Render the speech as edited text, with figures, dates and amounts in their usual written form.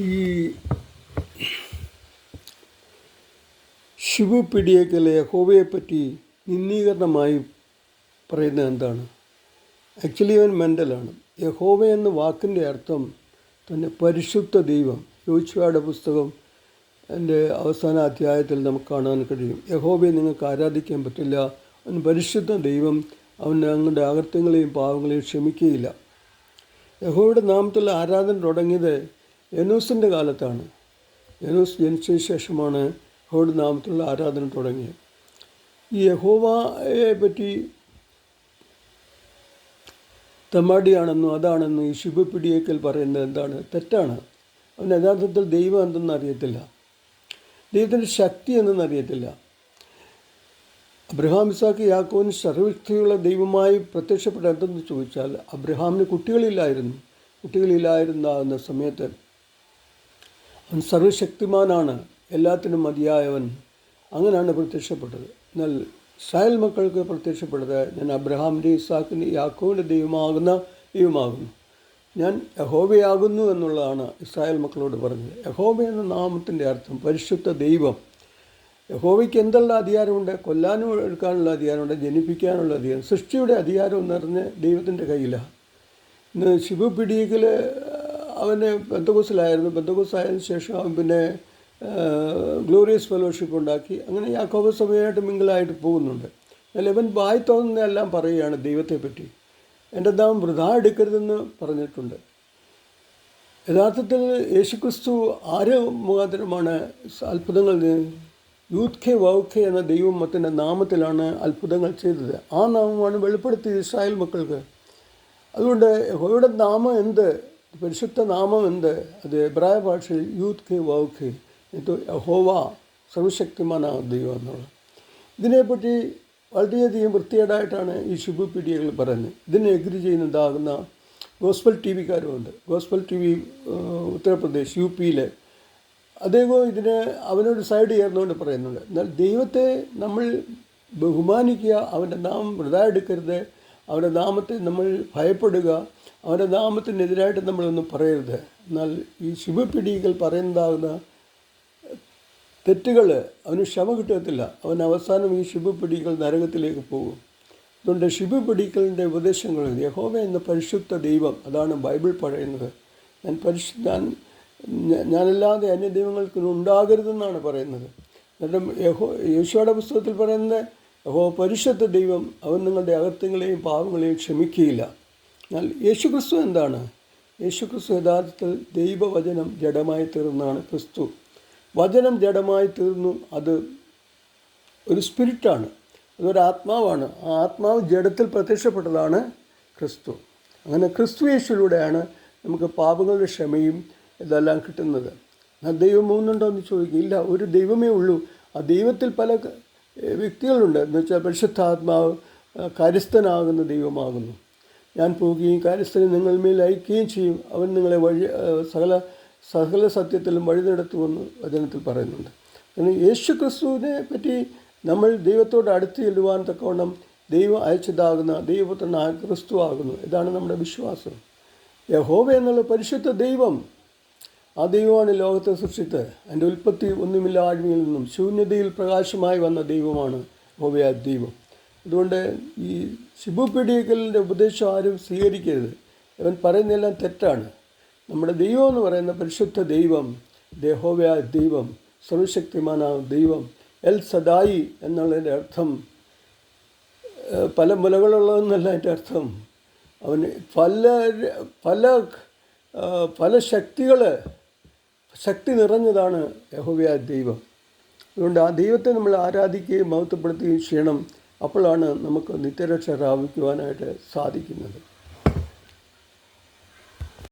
ഈ ഷിബു പിടിയേക്കലെ യഹോവയെപ്പറ്റി നിന്ദീകരണമായി പറയുന്നത് എന്താണ്? ആക്ച്വലി അവൻ മെൻ്റലാണ്. യഹോവ എന്ന വാക്കിൻ്റെ അർത്ഥം തന്നെ പരിശുദ്ധ ദൈവം. യോശുവയുടെ പുസ്തകം എൻ്റെ അവസാന അധ്യായത്തിൽ നമുക്ക് കാണാൻ കഴിയും. യഹോവയെ നിങ്ങൾക്ക് ആരാധിക്കാൻ പറ്റില്ല, അവൻ പരിശുദ്ധ ദൈവം, അവൻ ഞങ്ങളുടെ അകൃത്യങ്ങളെയും പാവങ്ങളെയും ക്ഷമിക്കുകയില്ല. യഹോവയുടെ നാമത്തിലുള്ള ആരാധന തുടങ്ങിയത് എനോസിൻ്റെ കാലത്താണ്. എനോസ് ജനിച്ചതിന് ശേഷമാണ് യഹോവയുടെ നാമത്തിലുള്ള ആരാധന തുടങ്ങിയത്. ഈ യഹോവയെ പറ്റി തെമ്മാടിയാണെന്നും അതാണെന്നും ഈ ഷിബു പിടിയേക്കൽ പറയുന്നത് എന്താണ്? തെറ്റാണ്. അവൻ യഥാർത്ഥത്തിൽ ദൈവം എന്തെന്ന് അറിയത്തില്ല, ദൈവത്തിൻ്റെ ശക്തി എന്തെന്ന് അറിയത്തില്ല. അബ്രഹാം, ഇസാക്ക്, യാക്കോബിന് സർവ്വശക്തിയുള്ള ദൈവമായി പ്രത്യക്ഷപ്പെട്ട എന്തെന്ന് ചോദിച്ചാൽ, അബ്രഹാമിന് കുട്ടികളില്ലായിരുന്ന സമയത്ത് അവൻ സർവ്വശക്തിമാനാണ്, എല്ലാത്തിനും മതിയായവൻ, അങ്ങനെയാണ് പ്രത്യക്ഷപ്പെട്ടത്. എന്നാൽ ഇസ്രായേൽ മക്കൾക്ക് പ്രത്യക്ഷപ്പെട്ടത്, ഞാൻ അബ്രഹാമിൻ്റെ, ഇസാക്കിൻ്റെ, യാക്കോബിൻ്റെ ദൈവമാകുന്നു, ഞാൻ യഹോവയാകുന്നു എന്നുള്ളതാണ് ഇസ്രായേൽ മക്കളോട് പറഞ്ഞത്. യഹോവ എന്ന നാമത്തിൻ്റെ അർത്ഥം പരിശുദ്ധ ദൈവം. യഹോവയ്ക്ക് എന്തെല്ലാം അധികാരമുണ്ട്? കൊല്ലാനും എടുക്കാനുള്ള അധികാരമുണ്ട്, ജനിപ്പിക്കാനുള്ള അധികാരം, സൃഷ്ടിയുടെ അധികാരം എന്ന് പറഞ്ഞ് ദൈവത്തിൻ്റെ കയ്യിലാണ്. ഇന്ന് ഷിബു പിടിയേക്കൽ അവന് പെന്തക്കോസ്തിലായിരുന്നു. പെന്തക്കോസ്തായതിനു ശേഷം അവൻ പിന്നെ ഗ്ലോറിയസ് ഫെലോഷിപ്പ് ഉണ്ടാക്കി. അങ്ങനെ യാക്കോബ സഭയായിട്ട് മിങ്കിളായിട്ട് പോകുന്നുണ്ട്. എന്നാൽ ഇവൻ വായി തോന്നുന്നതെല്ലാം പറയുകയാണ് ദൈവത്തെപ്പറ്റി. എൻ്റെ നാമം വൃഥാ എടുക്കരുതെന്ന് പറഞ്ഞിട്ടുണ്ട്. യഥാർത്ഥത്തിൽ യേശുക്രിസ്തു ആര് മുഖാന്തരമാണ് അത്ഭുതങ്ങൾ? യൂത്ത് ഖെ വൗഖെ എന്ന ദൈവത്തിൻ്റെ നാമത്തിലാണ് അത്ഭുതങ്ങൾ ചെയ്തത്. ആ നാമമാണ് വെളിപ്പെടുത്തിയത് ഇസ്രായേൽ മക്കൾക്ക്. അതുകൊണ്ട് യഹോവയുടെ നാമം എന്ത്? പരിശുദ്ധ നാമം എന്ത്? അത് എബ്രായ ഭാഷയിൽ യൂത്ത് ഖെ വൗഖെ, യഹോവ സർവശക്തിമാനാണ് ദൈവം എന്നുള്ളത്. ഇതിനെപ്പറ്റി വളരെയധികം വൃത്തികേടായിട്ടാണ് ഈ ഷിബു പിടിയേക്കൽ പറയുന്നത്. ഇതിനെ എഗ്രി ചെയ്യുന്നതാകുന്ന ഗോസ്പൽ ടി വിക്കാരുമുണ്ട്. Gospel T V Uttar Pradesh, U പിയിലെ അദ്ദേഹം ഇതിന് അവനോട് സൈഡ് ചേർന്നുകൊണ്ട് പറയുന്നുണ്ട്. എന്നാൽ ദൈവത്തെ നമ്മൾ ബഹുമാനിക്കുക, അവൻ്റെ നാമം വൃഥാ എടുക്കരുത്, അവൻ്റെ നാമത്തെ നമ്മൾ ഭയപ്പെടുക, അവൻ്റെ നാമത്തിനെതിരായിട്ട് നമ്മളൊന്നും പറയരുത്. എന്നാൽ ഈ ഷിബു പിടിയേക്കൽ പറയുന്നതാകുന്ന തെറ്റുകൾ അവന് ക്ഷമ കിട്ടത്തില്ല. അവൻ അവസാനം ഈ ഷിബു പിടിയേക്കൽ നരകത്തിലേക്ക് പോകും. അതുകൊണ്ട് ഷിബു പിടിയേക്കലിൻ്റെ ഉപദേശങ്ങൾ, യഹോവ എന്ന പരിശുദ്ധ ദൈവം, അതാണ് ബൈബിൾ പറയുന്നത്. ഞാനല്ലാതെ അന്യ ദൈവങ്ങൾക്ക് ഉണ്ടാകരുതെന്നാണ് പറയുന്നത്. എന്നിട്ടും യേശുവയുടെ പുസ്തകത്തിൽ പറയുന്നത് യഹോവ പരിശുദ്ധ ദൈവം, അവൻ നിങ്ങളുടെ അകൃത്യങ്ങളെയും പാവങ്ങളെയും ക്ഷമിക്കുകയില്ല. എന്നാൽ യേശുക്രിസ്തു എന്താണ്? യേശുക്രിസ്തു യഥാർത്ഥത്തിൽ ദൈവവചനം ജഡമായി തീർന്നതാണ് ക്രിസ്തു. വചനം ജഡമായി തീർന്നു. അത് ഒരു സ്പിരിറ്റാണ്, അതൊരു ആത്മാവാണ്. ആ ആത്മാവ് ജഡത്തിൽ പ്രത്യക്ഷപ്പെട്ടതാണ് ക്രിസ്തു. അങ്ങനെ ക്രിസ്തു യേശുവിലൂടെയാണ് നമുക്ക് പാപങ്ങളുടെ ക്ഷമയും ഇതെല്ലാം കിട്ടുന്നത്. ആ ദൈവം മൂന്നുണ്ടോ എന്ന് ചോദിക്കുക. ഇല്ല, ഒരു ദൈവമേ ഉള്ളൂ. ആ ദൈവത്തിൽ പല വ്യക്തികളുണ്ട്. എന്ന് വെച്ചാൽ പരിശുദ്ധാത്മാവ് കാര്യസ്ഥനാകുന്ന ദൈവമാകുന്നു. ഞാൻ പോവുകയും കാര്യസ്ഥനെ നിങ്ങളിന്മേൽ അയക്കുകയും ചെയ്യും, അവൻ നിങ്ങളെ സകല സത്യത്തിലും വഴി നടത്തുമെന്ന് വചനത്തിൽ പറയുന്നുണ്ട്. അങ്ങനെ യേശു ക്രിസ്തുവിനെ പറ്റി നമ്മൾ ദൈവത്തോട് അടുത്ത് ചെല്ലുവാൻ തക്കവണ്ണം ദൈവം അയച്ചതാകുന്ന ദൈവപുത്രനായ ക്രിസ്തു ആകുന്നു. ഇതാണ് നമ്മുടെ വിശ്വാസം. യഹോവ എന്നുള്ള പരിശുദ്ധ ദൈവം, ആ ദൈവമാണ് ലോകത്തെ സൃഷ്ടിച്ചത്. അതിൻ്റെ ഉൽപ്പത്തി ഒന്നുമില്ലായ്മയിൽ നിന്നും ശൂന്യതയിൽ പ്രകാശമായി വന്ന ദൈവമാണ് യഹോവയായ ദൈവം. അതുകൊണ്ട് ഈ ഷിബു പിടിയേക്കലിൻ്റെ ഉപദേശം ആരും സ്വീകരിക്കരുത്. അവൻ പറയുന്നതെല്ലാം തെറ്റാണ്. നമ്മുടെ ദൈവം എന്ന് പറയുന്ന പരിശുദ്ധ ദൈവം, യഹോവയായ ദൈവം, സർവശക്തിമാനായ ദൈവം, എൽ സദായി എന്നുള്ളതിൻ്റെ അർത്ഥം പല മുലകളുള്ളതെന്നല്ല. അതിൻ്റെ അർത്ഥം അവന് പല ശക്തി നിറഞ്ഞതാണ് യഹോവയായ ദൈവം. അതുകൊണ്ട് ആ ദൈവത്തെ നമ്മൾ ആരാധിക്കുകയും മഹത്വപ്പെടുത്തുകയും ചെയ്യണം. അപ്പോഴാണ് നമുക്ക് നിത്യരക്ഷ പ്രാപിക്കുവാനായിട്ട് സാധിക്കുന്നത്.